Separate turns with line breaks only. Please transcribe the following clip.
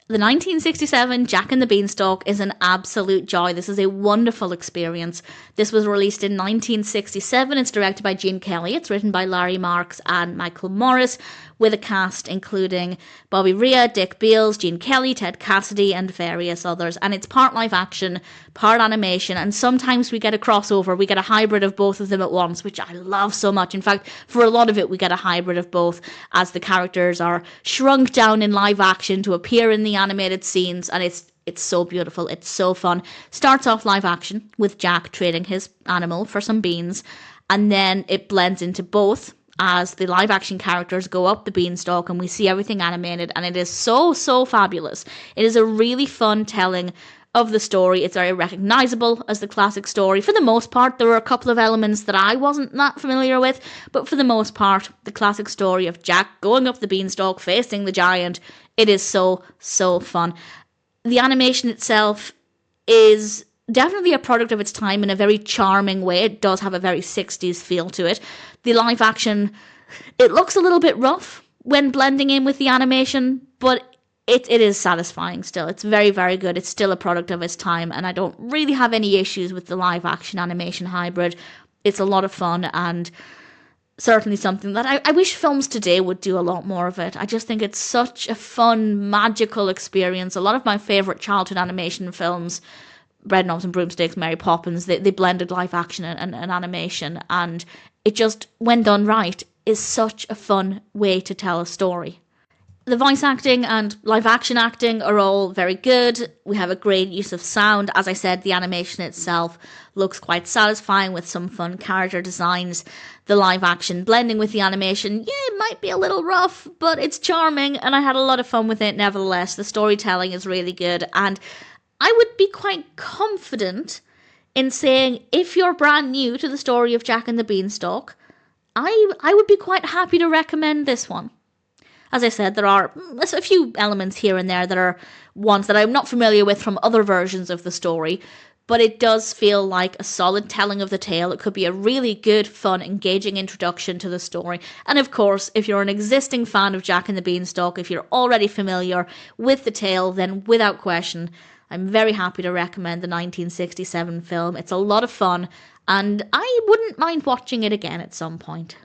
The 1967 Jack and the Beanstalk is an absolute joy. This is a wonderful experience. This was released in 1967. It's directed by Gene Kelly. It's written by Larry Marks and Michael Morris, with a cast including Bobby Riha, Dick Beals, Gene Kelly, Ted Cassidy, and various others. And it's part live action, part animation, and sometimes we get a crossover. We get a hybrid of both of them at once, which I love so much. In fact, for a lot of it, we get a hybrid of both, as the characters are shrunk down in live action to appear in the animated scenes, and it's so beautiful. It's so fun. Starts off live action with Jack trading his animal for some beans, and then it blends into both as the live action characters go up the beanstalk and we see everything animated, and it is so fabulous. It is a really fun telling of the story. It's very recognizable as the classic story. For the most part, there were a couple of elements that I wasn't that familiar with, but for the most part, the classic story of Jack going up the beanstalk, facing the giant, it is so fun. The animation itself is definitely a product of its time in a very charming way. It does have a very 60s feel to it. The live action, it looks a little bit rough when blending in with the animation, but it is satisfying still. It's very good. It's still a product of its time, and I don't really have any issues with the live action animation hybrid. It's a lot of fun, and certainly something that I wish films today would do a lot more of it. I just think it's such a fun, magical experience. A lot of my favourite childhood animation films, Bread Knobs and Broomsticks, Mary Poppins, they blended live action and animation, and it just, when done right, is such a fun way to tell a story. The voice acting and live action acting are all very good. We have a great use of sound. As I said, the animation itself looks quite satisfying with some fun character designs. The live action blending with the animation, it might be a little rough, but it's charming, and I had a lot of fun with it nevertheless. The storytelling is really good, and I would be quite confident in saying, if you're brand new to the story of Jack and the Beanstalk, I would be quite happy to recommend this one. As I said, there are a few elements here and there that are ones that I'm not familiar with from other versions of the story, but it does feel like a solid telling of the tale. It could be a really good, fun, engaging introduction to the story. And of course, if you're an existing fan of Jack and the Beanstalk, if you're already familiar with the tale, then without question, I'm very happy to recommend the 1967 film. It's a lot of fun, and I wouldn't mind watching it again at some point.